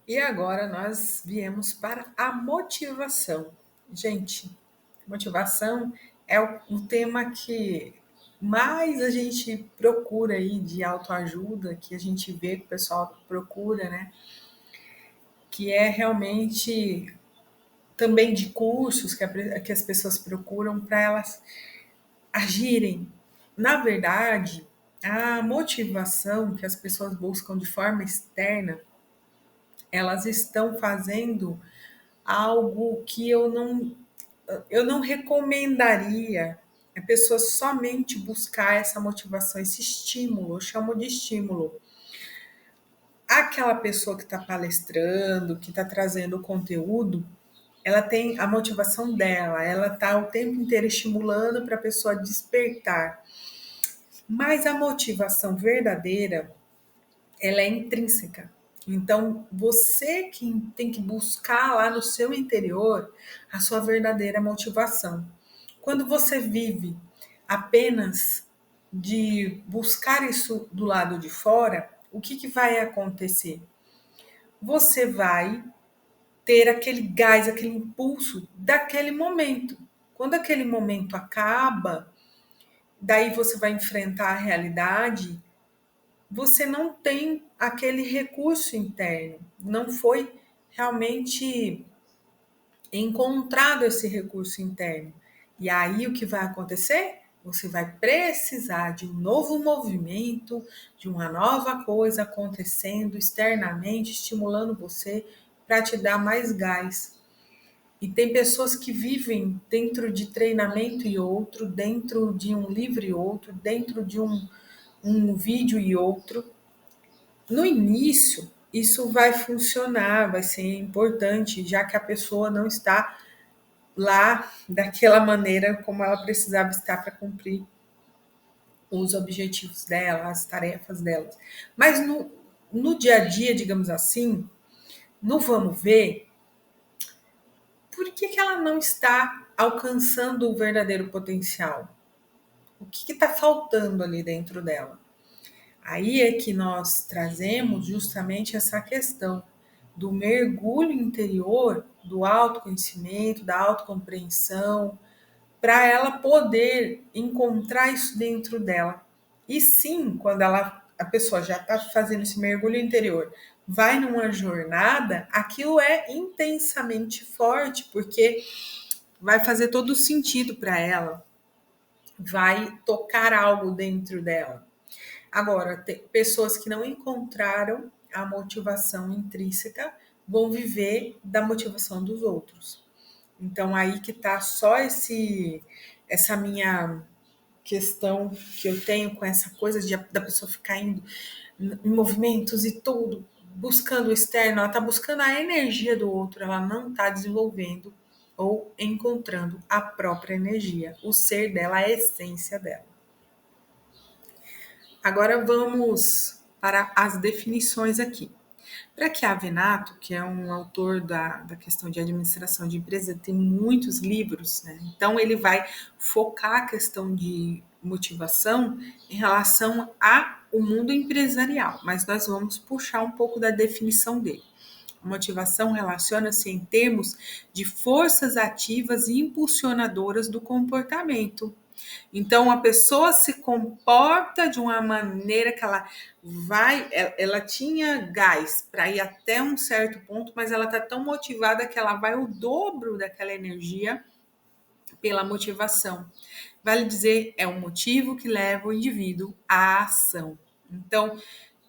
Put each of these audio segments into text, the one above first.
E agora nós viemos para a motivação. Gente, motivação é o tema que mais a gente procura aí de autoajuda, que a gente vê que o pessoal procura, né? Que é realmente também de cursos que as pessoas procuram para elas agirem. Na verdade, a motivação que as pessoas buscam de forma externa, elas estão fazendo algo que eu não recomendaria a pessoa somente buscar essa motivação, esse estímulo, eu chamo de estímulo. Aquela pessoa que está palestrando, que está trazendo o conteúdo, ela tem a motivação dela, ela está o tempo inteiro estimulando para a pessoa despertar. Mas a motivação verdadeira, ela é intrínseca. Então, você que tem que buscar lá no seu interior a sua verdadeira motivação. Quando você vive apenas de buscar isso do lado de fora, o que vai acontecer? Você vai ter aquele gás, aquele impulso daquele momento. Quando aquele momento acaba, daí você vai enfrentar a realidade, você não tem aquele recurso interno, não foi realmente encontrado esse recurso interno. E aí o que vai acontecer? Você vai precisar de um novo movimento, de uma nova coisa acontecendo externamente, estimulando você para te dar mais gás. E tem pessoas que vivem dentro de treinamento e outro, dentro de um livro e outro, dentro de um vídeo e outro. No início, isso vai funcionar, vai ser importante, já que a pessoa não está lá daquela maneira como ela precisava estar para cumprir os objetivos dela, as tarefas delas. Mas no dia a dia, digamos assim, no vamos ver, por que ela não está alcançando o verdadeiro potencial? O que está faltando ali dentro dela? Aí é que nós trazemos justamente essa questão do mergulho interior, do autoconhecimento, da autocompreensão, para ela poder encontrar isso dentro dela. E sim, quando a pessoa já está fazendo esse mergulho interior, vai numa jornada, aquilo é intensamente forte, porque vai fazer todo sentido para ela, vai tocar algo dentro dela. Agora, tem pessoas que não encontraram a motivação intrínseca vão viver da motivação dos outros. Então, aí que tá só essa minha questão que eu tenho com essa coisa da pessoa ficar indo em movimentos e tudo, buscando o externo, ela tá buscando a energia do outro, ela não tá desenvolvendo ou encontrando a própria energia, o ser dela, a essência dela. Agora vamos para as definições aqui. Para Chiavenato, que é um autor da questão de administração de empresa, tem muitos livros, né? Então ele vai focar a questão de motivação em relação ao mundo empresarial, mas nós vamos puxar um pouco da definição dele. A motivação relaciona-se em termos de forças ativas e impulsionadoras do comportamento. Então, a pessoa se comporta de uma maneira que ela tinha gás para ir até um certo ponto, mas ela está tão motivada que ela vai o dobro daquela energia pela motivação. Vale dizer, é um motivo que leva o indivíduo à ação. Então,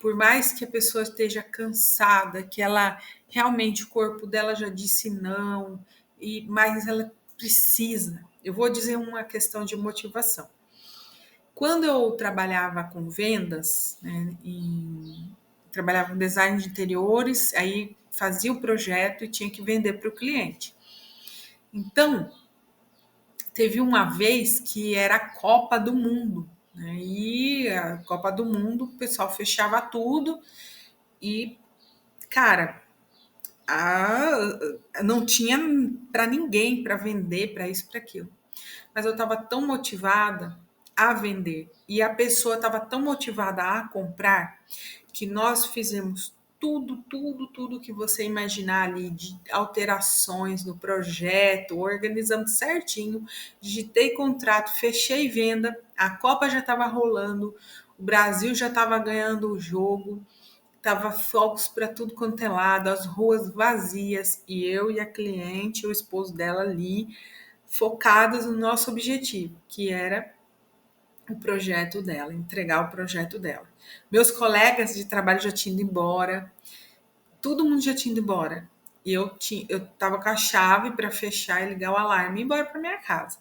por mais que a pessoa esteja cansada, que ela realmente o corpo dela já disse não, mas ela precisa. Eu vou dizer uma questão de motivação. Quando eu trabalhava com vendas, né, trabalhava com design de interiores, aí fazia o projeto e tinha que vender para o cliente. Então, teve uma vez que era a Copa do Mundo, né, e a Copa do Mundo, o pessoal fechava tudo e, cara, não tinha para ninguém para vender, para isso, para aquilo. Mas eu estava tão motivada a vender e a pessoa estava tão motivada a comprar que nós fizemos tudo que você imaginar ali de alterações no projeto, organizando certinho, digitei contrato, fechei venda, a Copa já estava rolando, o Brasil já estava ganhando o jogo, tava fogos para tudo quanto é lado, as ruas vazias e eu e a cliente, o esposo dela ali, focadas no nosso objetivo, que era o projeto dela, entregar o projeto dela. Meus colegas de trabalho já tinham ido embora, todo mundo já tinha ido embora. E eu tava com a chave para fechar e ligar o alarme e ir embora para minha casa.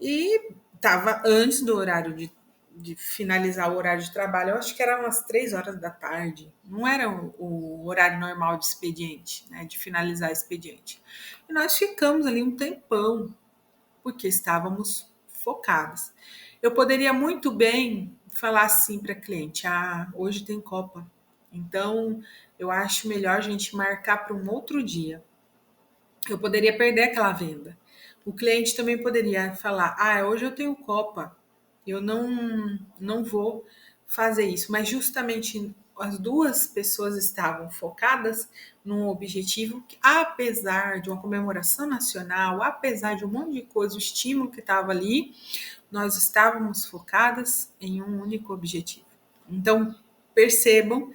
E tava antes do horário de finalizar o horário de trabalho, eu acho que era umas 3 horas da tarde. Não era o horário normal de expediente, né? De finalizar expediente. E nós ficamos ali um tempão, porque estávamos focadas. Eu poderia muito bem falar assim para a cliente: ah, hoje tem Copa, então eu acho melhor a gente marcar para um outro dia. Eu poderia perder aquela venda. O cliente também poderia falar: ah, hoje eu tenho Copa, eu não vou fazer isso. Mas justamente as duas pessoas estavam focadas num objetivo que, apesar de uma comemoração nacional, apesar de um monte de coisa, o estímulo que estava ali, nós estávamos focadas em um único objetivo. Então, percebam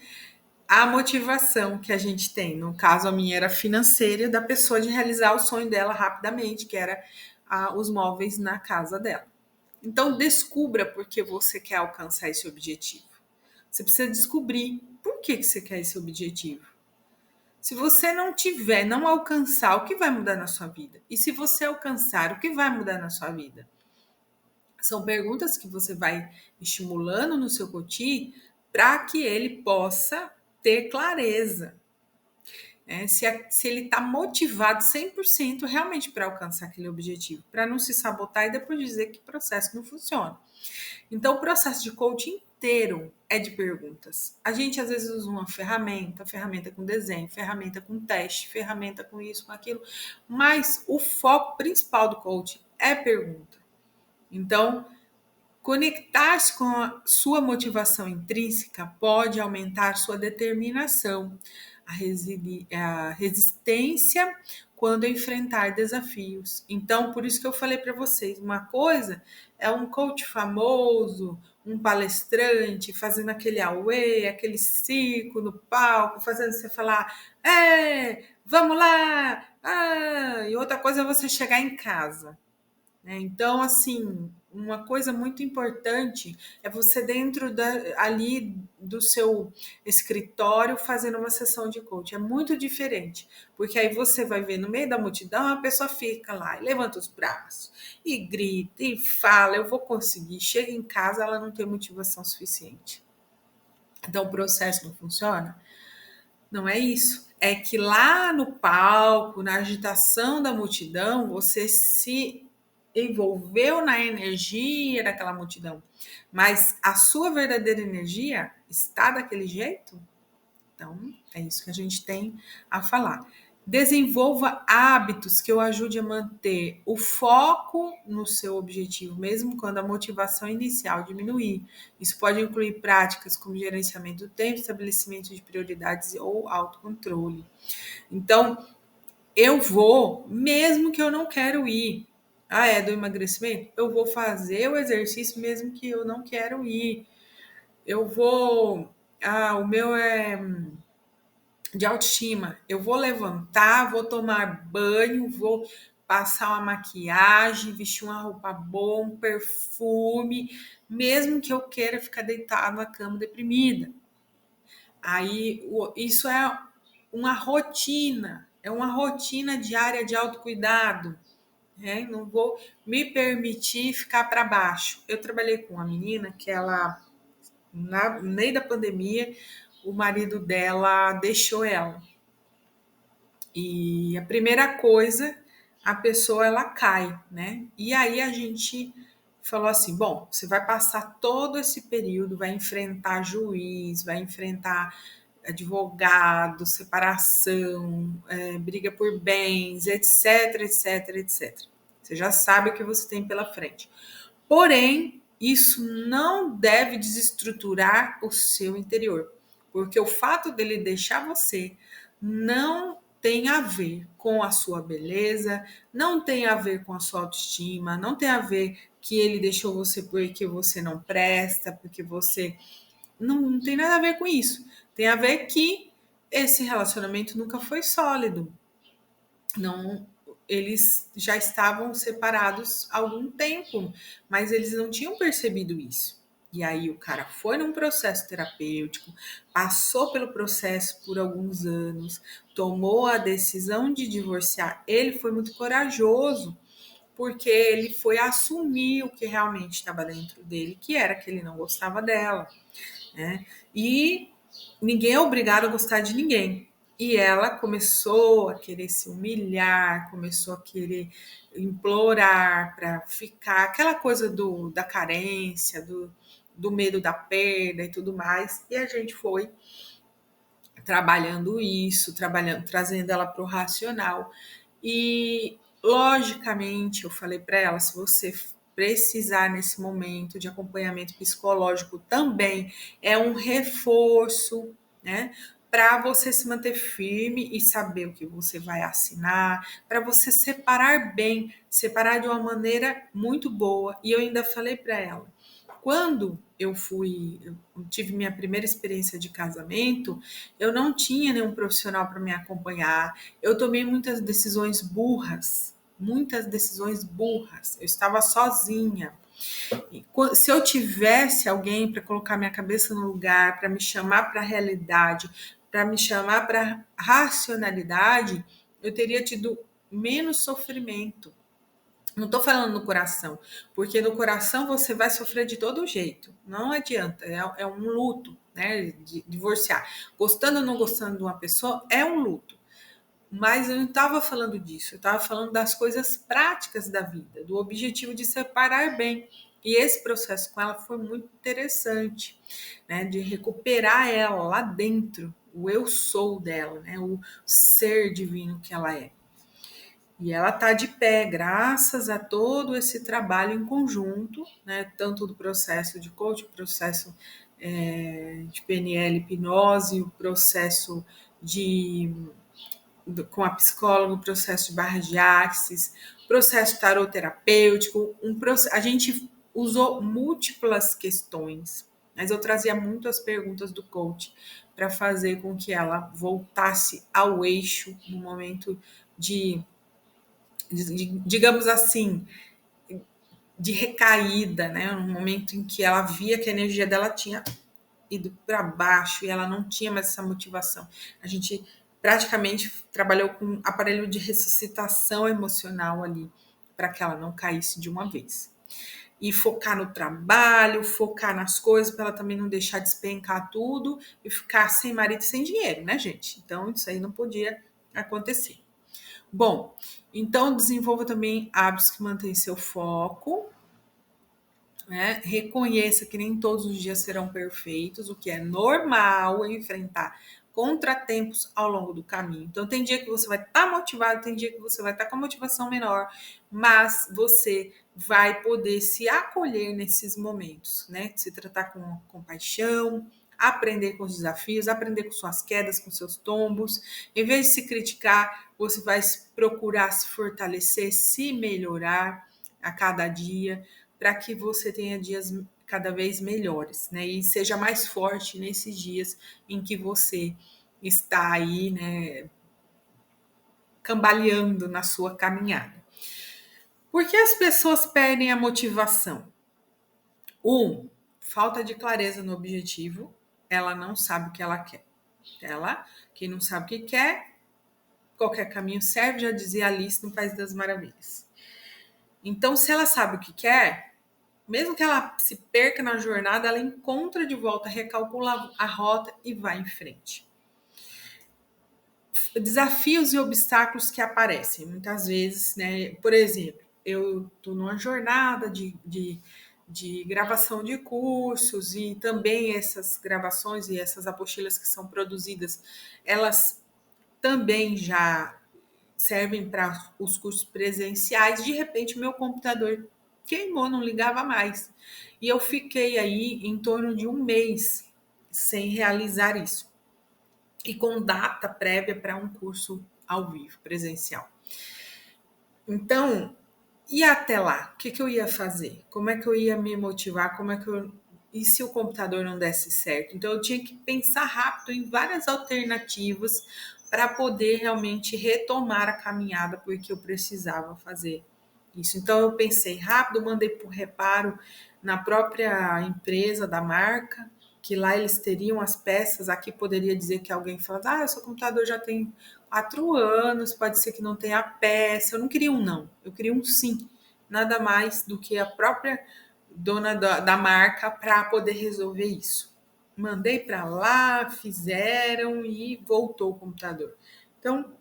a motivação que a gente tem. No caso, a minha era financeira, da pessoa de realizar o sonho dela rapidamente, que era os móveis na casa dela. Então, descubra por que você quer alcançar esse objetivo. Você precisa descobrir por que você quer esse objetivo. Se você não tiver, não alcançar, o que vai mudar na sua vida? E se você alcançar, o que vai mudar na sua vida? São perguntas que você vai estimulando no seu coach para que ele possa ter clareza. Se ele está motivado 100% realmente para alcançar aquele objetivo, para não se sabotar e depois dizer que o processo não funciona. Então, o processo de coaching inteiro é de perguntas. A gente às vezes usa uma ferramenta com desenho, ferramenta com teste, ferramenta com isso, com aquilo, mas o foco principal do coaching é pergunta. Então, conectar-se com a sua motivação intrínseca pode aumentar sua determinação, a resistência quando enfrentar desafios. Então, por isso que eu falei para vocês, uma coisa é um coach famoso, um palestrante fazendo aquele auê, aquele circo no palco, fazendo você falar, vamos lá, e outra coisa é você chegar em casa. Então, assim, uma coisa muito importante é você dentro ali do seu escritório fazendo uma sessão de coaching. É muito diferente, porque aí você vai ver no meio da multidão, a pessoa fica lá e levanta os braços e grita e fala, eu vou conseguir. Chega em casa, ela não tem motivação suficiente. Então, o processo não funciona? Não é isso. É que lá no palco, na agitação da multidão, você se envolveu na energia daquela multidão, mas a sua verdadeira energia está daquele jeito? Então, é isso que a gente tem a falar. Desenvolva hábitos que o ajude a manter o foco no seu objetivo, mesmo quando a motivação inicial diminuir. Isso pode incluir práticas como gerenciamento do tempo, estabelecimento de prioridades ou autocontrole. Então, eu vou, mesmo que eu não quero ir. É do emagrecimento? Eu vou fazer o exercício mesmo que eu não quero ir. Eu vou. O meu é de autoestima. Eu vou levantar, vou tomar banho, vou passar uma maquiagem, vestir uma roupa boa, um perfume, mesmo que eu queira ficar deitado na cama deprimida. Aí isso é uma rotina diária de autocuidado. Não vou me permitir ficar para baixo. Eu trabalhei com uma menina que ela, no meio da pandemia, o marido dela deixou ela. E a primeira coisa, a pessoa ela cai, né? E aí a gente falou assim: bom, você vai passar todo esse período, vai enfrentar juiz, vai enfrentar advogado, separação, briga por bens, etc, etc, etc. Você já sabe o que você tem pela frente. Porém, isso não deve desestruturar o seu interior. porque o fato dele deixar você não tem a ver com a sua beleza, não tem a ver com a sua autoestima, não tem a ver que ele deixou você porque você não presta, porque você não tem nada a ver com isso. Tem a ver que esse relacionamento nunca foi sólido. Não, eles já estavam separados há algum tempo, mas eles não tinham percebido isso. E aí o cara foi num processo terapêutico, passou pelo processo por alguns anos, tomou a decisão de divorciar. Ele foi muito corajoso, porque ele foi assumir o que realmente estava dentro dele, que era que ele não gostava dela, né? E ninguém é obrigado a gostar de ninguém. E ela começou a querer se humilhar, começou a querer implorar para ficar, aquela coisa da carência, do medo da perda e tudo mais. E a gente foi trabalhando isso, trazendo ela para o racional. E, logicamente, eu falei para ela: se você precisar nesse momento de acompanhamento psicológico também é um reforço, né? Para você se manter firme e saber o que você vai assinar, para você separar bem, separar de uma maneira muito boa. E eu ainda falei para ela: quando eu tive minha primeira experiência de casamento, eu não tinha nenhum profissional para me acompanhar. Eu tomei muitas decisões burras, muitas decisões burras. Eu estava sozinha. E se eu tivesse alguém para colocar minha cabeça no lugar, para me chamar para a realidade, para me chamar para a racionalidade, eu teria tido menos sofrimento. Não estou falando no coração, porque no coração você vai sofrer de todo jeito. Não adianta, é um luto, né? De divorciar. Gostando ou não gostando de uma pessoa, é um luto. Mas eu não estava falando disso, eu estava falando das coisas práticas da vida, do objetivo de separar bem. E esse processo com ela foi muito interessante, né? De recuperar ela lá dentro, o eu sou dela, né? O ser divino que ela é. E ela está de pé, graças a todo esse trabalho em conjunto, né? Tanto do processo de coaching, o processo de PNL, hipnose, o processo de com a psicóloga, o processo de barra de axis, processo taroterapêutico, a gente usou múltiplas questões, mas eu trazia muito as perguntas do coach para fazer com que ela voltasse ao eixo no momento digamos assim, de recaída, né? No momento em que ela via que a energia dela tinha ido para baixo e ela não tinha mais essa motivação. A gente praticamente trabalhou com um aparelho de ressuscitação emocional ali, para que ela não caísse de uma vez. E focar no trabalho, focar nas coisas, para ela também não deixar despencar tudo e ficar sem marido e sem dinheiro, né, gente? Então, isso aí não podia acontecer. Bom, então desenvolva também hábitos que mantêm seu foco, né? Reconheça que nem todos os dias serão perfeitos, o que é normal enfrentar contratempos ao longo do caminho. Então, tem dia que você vai estar motivado, tem dia que você vai estar com a motivação menor, mas você vai poder se acolher nesses momentos, né? Se tratar com compaixão, aprender com os desafios, aprender com suas quedas, com seus tombos. Em vez de se criticar, você vai procurar se fortalecer, se melhorar a cada dia, para que você tenha dias cada vez melhores, né? E seja mais forte nesses dias em que você está aí, né, cambaleando na sua caminhada. Por que as pessoas perdem a motivação? Falta de clareza no objetivo. Ela não sabe o que ela quer. Quem não sabe o que quer, qualquer caminho serve, já dizia Alice no País das Maravilhas. Então, se ela sabe o que quer, mesmo que ela se perca na jornada, ela encontra de volta, recalcula a rota e vai em frente. Desafios e obstáculos que aparecem muitas vezes, né? Por exemplo, eu estou numa jornada de gravação de cursos e também essas gravações e essas apostilas que são produzidas, elas também já servem para os cursos presenciais. De repente, meu computador queimou, não ligava mais. E eu fiquei aí em torno de um mês sem realizar isso. E com data prévia para um curso ao vivo, presencial. Então, e até lá, o que, que eu ia fazer? Como é que eu ia me motivar? E se o computador não desse certo? Então, eu tinha que pensar rápido em várias alternativas para poder realmente retomar a caminhada, porque eu precisava fazer isso. Então, eu pensei rápido, mandei por reparo na própria empresa da marca, que lá eles teriam as peças. Aqui poderia dizer que alguém fala, seu computador já tem 4 anos, pode ser que não tenha peça. Eu não queria um não, eu queria um sim. Nada mais do que a própria dona da marca para poder resolver isso. Mandei para lá, fizeram e voltou o computador. Então,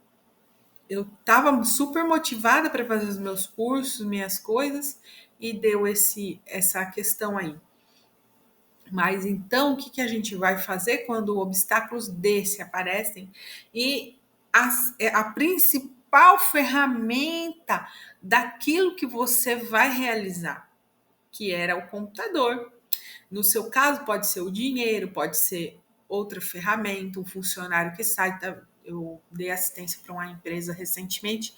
eu estava super motivada para fazer os meus cursos, minhas coisas, e deu essa questão aí. Mas então, o que, que a gente vai fazer quando obstáculos desse aparecem? E a principal ferramenta daquilo que você vai realizar, que era o computador. No seu caso, pode ser o dinheiro, pode ser outra ferramenta, um funcionário que sai. Eu dei assistência para uma empresa recentemente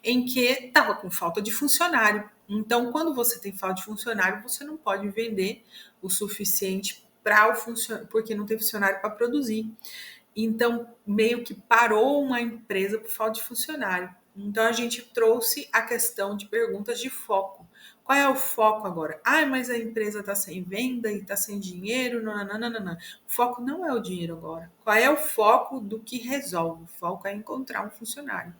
em que estava com falta de funcionário. Então, quando você tem falta de funcionário, você não pode vender o suficiente para o funcionário, porque não tem funcionário para produzir. Então, meio que parou uma empresa por falta de funcionário. Então, a gente trouxe a questão de perguntas de foco. Qual é o foco agora? Mas a empresa está sem venda e está sem dinheiro. Não, não, não, não, não. O foco não é o dinheiro agora. Qual é o foco do que resolve? O foco é encontrar um funcionário.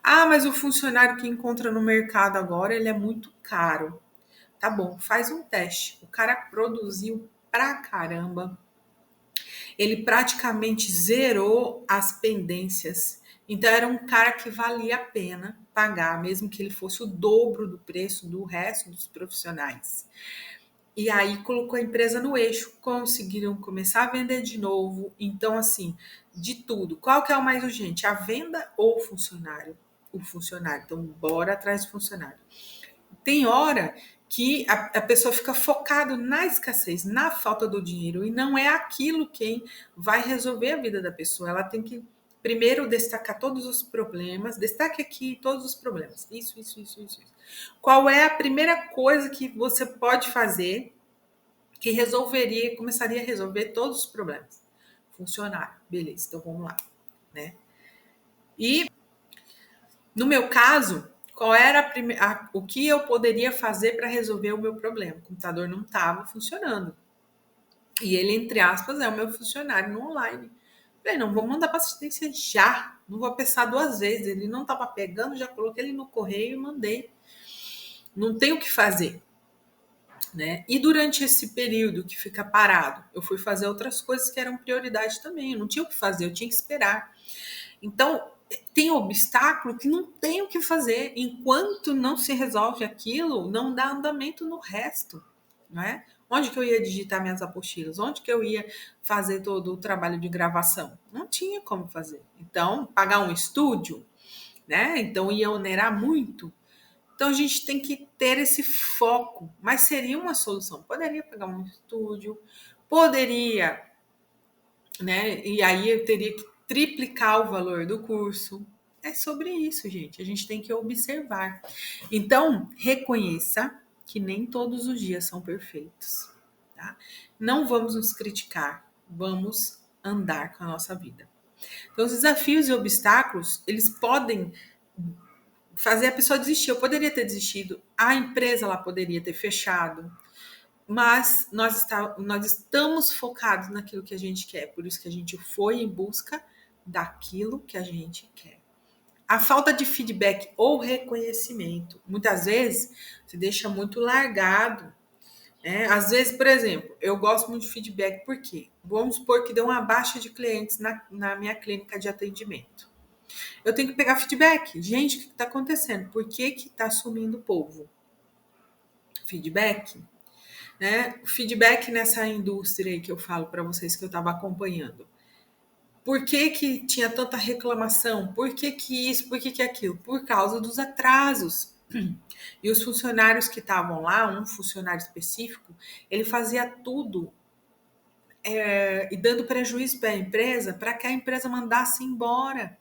Mas o funcionário que encontra no mercado agora, ele é muito caro. Tá bom, faz um teste. O cara produziu pra caramba. Ele praticamente zerou as pendências. Então era um cara que valia a pena pagar, mesmo que ele fosse o dobro do preço do resto dos profissionais. E aí colocou a empresa no eixo, conseguiram começar a vender de novo. Então, assim, de tudo. Qual que é o mais urgente? A venda ou o funcionário? O funcionário. Então, bora atrás do funcionário. Tem hora que a pessoa fica focada na escassez, na falta do dinheiro, e não é aquilo quem vai resolver a vida da pessoa. Ela tem que primeiro destacar todos os problemas, destaque aqui todos os problemas. Isso. Qual é a primeira coisa que você pode fazer que começaria a resolver todos os problemas? Funcionário. Beleza, então vamos lá, né? E no meu caso, qual era o que eu poderia fazer para resolver o meu problema? O computador não estava funcionando. E ele, entre aspas, é o meu funcionário no online. Falei, não, vou mandar para assistência já. Não vou pensar 2 vezes. Ele não estava pegando, já coloquei ele no correio e mandei. Não tem o que fazer. Né? E durante esse período que fica parado, eu fui fazer outras coisas que eram prioridade também. Eu não tinha o que fazer, eu tinha que esperar. Então, tem obstáculo que não tem o que fazer. Enquanto não se resolve aquilo, não dá andamento no resto, não é? Onde que eu ia digitar minhas apostilas? Onde que eu ia fazer todo o trabalho de gravação? Não tinha como fazer. Então, pagar um estúdio, né? Então, ia onerar muito. Então, a gente tem que ter esse foco. Mas seria uma solução. Poderia pegar um estúdio, poderia, né? E aí eu teria que triplicar o valor do curso. É sobre isso, gente. A gente tem que observar. Então, reconheça que nem todos os dias são perfeitos, tá? Não vamos nos criticar, vamos andar com a nossa vida. Então, os desafios e obstáculos, eles podem fazer a pessoa desistir. Eu poderia ter desistido, a empresa ela poderia ter fechado, mas nós estamos focados naquilo que a gente quer, por isso que a gente foi em busca daquilo que a gente quer. A falta de feedback ou reconhecimento, muitas vezes, se deixa muito largado. Né? Às vezes, por exemplo, eu gosto muito de feedback, por quê? Vamos supor que deu uma baixa de clientes na minha clínica de atendimento. Eu tenho que pegar feedback. Gente, o que está acontecendo? Por que está sumindo o povo? Feedback. Né? Feedback nessa indústria aí que eu falo para vocês que eu estava acompanhando. Por que tinha tanta reclamação? Por que isso? Por que aquilo? Por causa dos atrasos. E os funcionários que estavam lá, um funcionário específico, ele fazia tudo e dando prejuízo para a empresa, para que a empresa mandasse embora.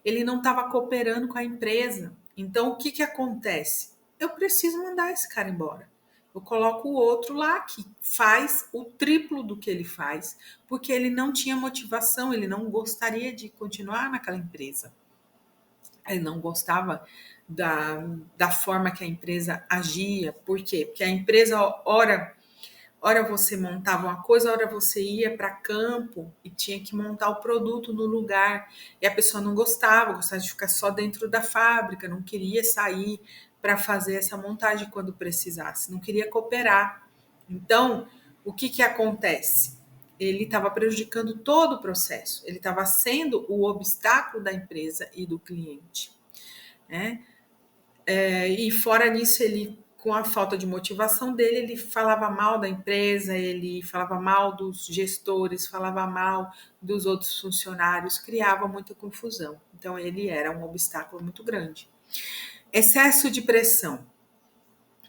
Ele não estava cooperando com a empresa. Então, o que, que acontece? Eu preciso mandar esse cara embora. Eu coloco o outro lá que faz o triplo do que ele faz, porque ele não tinha motivação, ele não gostaria de continuar naquela empresa. Ele não gostava da forma que a empresa agia. Por quê? Porque a empresa, ora você montava uma coisa, ora você ia para campo e tinha que montar o produto no lugar. E a pessoa não gostava de ficar só dentro da fábrica, não queria sair para fazer essa montagem quando precisasse, não queria cooperar. Então, o que, que acontece? Ele estava prejudicando todo o processo, ele estava sendo o obstáculo da empresa e do cliente, né? E fora nisso, ele, com a falta de motivação dele, ele falava mal da empresa, ele falava mal dos gestores, falava mal dos outros funcionários, criava muita confusão. Então, ele era um obstáculo muito grande. Excesso de pressão.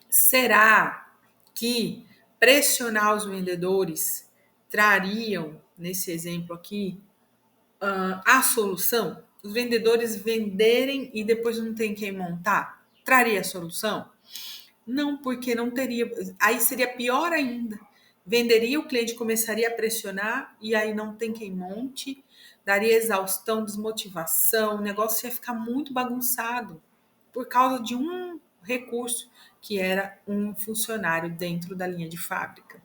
Será que pressionar os vendedores trariam, nesse exemplo aqui, a solução? Os vendedores venderem e depois não tem quem montar? Traria a solução? Não, porque não teria. Aí seria pior ainda. Venderia, o cliente começaria a pressionar e aí não tem quem monte, daria exaustão, desmotivação, o negócio ia ficar muito bagunçado por causa de um recurso que era um funcionário dentro da linha de fábrica.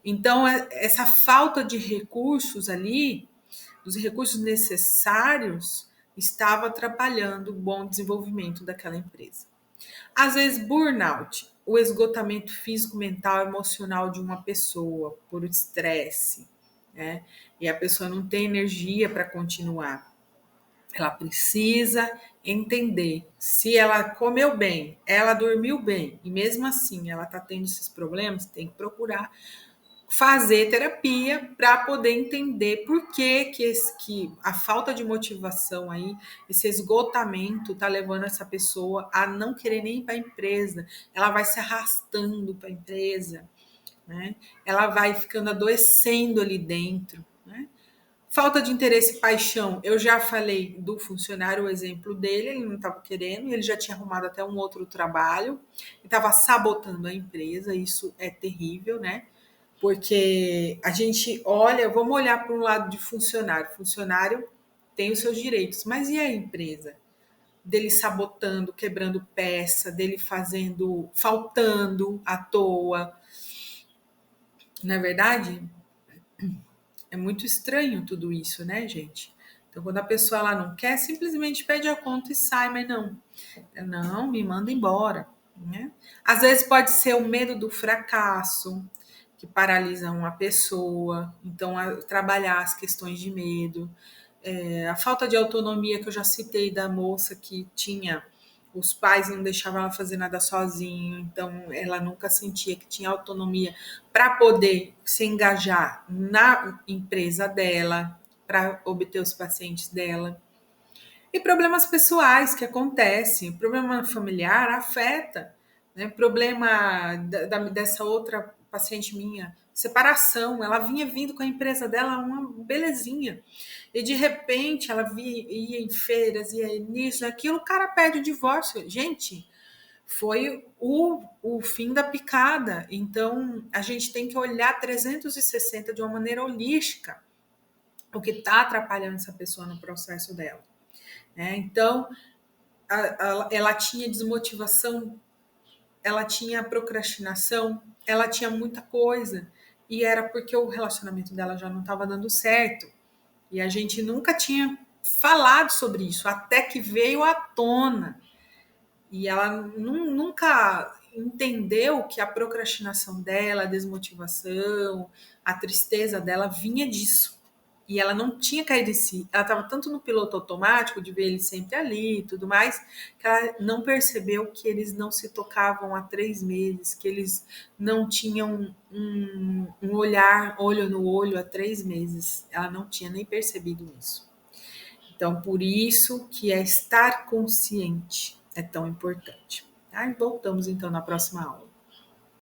Então, essa falta de recursos ali, os recursos necessários, estava atrapalhando o bom desenvolvimento daquela empresa. Às vezes, burnout, o esgotamento físico, mental, emocional de uma pessoa por estresse, né? E a pessoa não tem energia para continuar. Ela precisa entender se ela comeu bem, ela dormiu bem, e mesmo assim ela está tendo esses problemas, tem que procurar fazer terapia para poder entender por que a falta de motivação aí, esse esgotamento está levando essa pessoa a não querer nem ir para a empresa, ela vai se arrastando para a empresa, né? Ela vai ficando adoecendo ali dentro, né? Falta de interesse e paixão, eu já falei do funcionário, o exemplo dele, ele não estava querendo, ele já tinha arrumado até um outro trabalho, estava sabotando a empresa, isso é terrível, né? Porque a gente olha, vamos olhar para um lado de funcionário. Funcionário tem os seus direitos, mas e a empresa? Dele sabotando, quebrando peça, dele fazendo, faltando à toa. Na verdade, é muito estranho tudo isso, né, gente? Então, quando a pessoa ela não quer, simplesmente pede a conta e sai, mas não, me manda embora. Né? Às vezes pode ser o medo do fracasso, que paralisa uma pessoa, então trabalhar as questões de medo, a falta de autonomia que eu já citei da moça que tinha, os pais não deixavam ela fazer nada sozinho, então ela nunca sentia que tinha autonomia para poder se engajar na empresa dela, para obter os pacientes dela. E problemas pessoais que acontecem, problema familiar afeta, né? Problema dessa outra paciente minha, separação, ela vinha vindo com a empresa dela uma belezinha, e de repente ela ia em feiras, ia nisso, aquilo, o cara pede o divórcio. Gente, foi o fim da picada. Então, a gente tem que olhar 360 de uma maneira holística, o que está atrapalhando essa pessoa no processo dela. Então, ela tinha desmotivação, ela tinha procrastinação, ela tinha muita coisa. E era porque o relacionamento dela já não estava dando certo. E a gente nunca tinha falado sobre isso, até que veio à tona. E ela nunca entendeu que a procrastinação dela, a desmotivação, a tristeza dela vinha disso. E ela não tinha caído em si. Ela estava tanto no piloto automático, de ver ele sempre ali e tudo mais, que ela não percebeu que eles não se tocavam há 3 meses, que eles não tinham um olhar, olho no olho há 3 meses. Ela não tinha nem percebido isso. Então, por isso que é estar consciente é tão importante. Tá? E voltamos então na próxima aula.